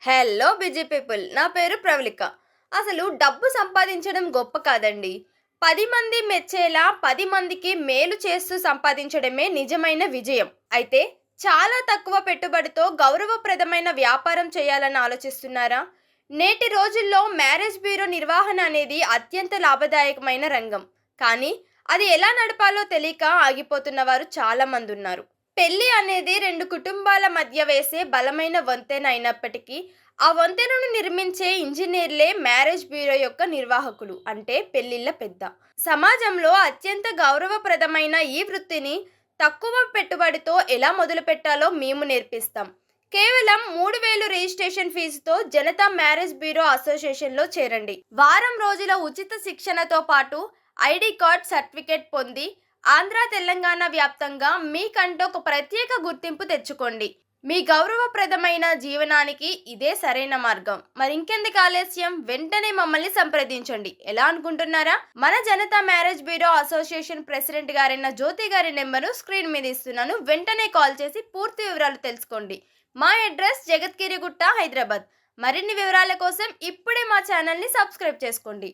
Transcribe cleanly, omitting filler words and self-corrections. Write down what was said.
Hello busy people, నా పేరు ప్రవళిక. అసలు డబ్బు సంపాదించడం గొప్ప కాదండి. 10 మంది మెచ్చేలా 10 మందికి మేలు చేస్తూ సంపాదించడమే నిజమైన విజయం. అయితే చాలా తక్కువ పెట్టుబడితో గౌరవప్రదమైన వ్యాపారం చేయాలని ఆలోచిస్తున్నారా? నేటి రోజుల్లో మ్యారేజ్ బ్యూరో నిర్వహణ అనేది అత్యంత లాభదాయకమైన రంగం. కానీ అది ఎలా నడపాలో తెలియక ఆగిపోతున్న వారు చాలా మంది ఉన్నారు. పెళ్లి అనేది 2 కుటుంబాల మధ్య వేసే బలమైన వంతెన అయినప్పటికీ, ఆ వంతెనను నిర్మించే ఇంజినీర్లే మ్యారేజ్ బ్యూరో యొక్క నిర్వాహకులు, అంటే పెళ్లిళ్ల పెద్ద. సమాజంలో అత్యంత గౌరవప్రదమైన ఈ వృత్తిని తక్కువ పెట్టుబడితో ఎలా మొదలుపెట్టాలో మేము నేర్పిస్తాం. కేవలం 3,000 రిజిస్ట్రేషన్ ఫీజుతో జనతా మ్యారేజ్ బ్యూరో అసోసియేషన్లో చేరండి. వారం రోజుల ఉచిత శిక్షణతో పాటు ఐడి కార్డ్ సర్టిఫికేట్ పొంది ఆంధ్ర తెలంగాణ వ్యాప్తంగా మీకంటూ ఒక ప్రత్యేక గుర్తింపు తెచ్చుకోండి. మీ గౌరవప్రదమైన జీవనానికి ఇదే సరైన మార్గం. మరి ఇంకెందుకు ఆలస్యం, వెంటనే మమ్మల్ని సంప్రదించండి. ఎలా అనుకుంటున్నారా? మన Janata marriage bureau association president గారైన జ్యోతి గారి నెంబరు స్క్రీన్ మీద ఇస్తున్నాను. వెంటనే కాల్ చేసి పూర్తి వివరాలు తెలుసుకోండి. మా అడ్రస్ జగద్గిరిగుట్ట, హైదరాబాద్. మరిన్ని వివరాల కోసం ఇప్పుడే మా ఛానల్ని సబ్స్క్రైబ్ చేసుకోండి.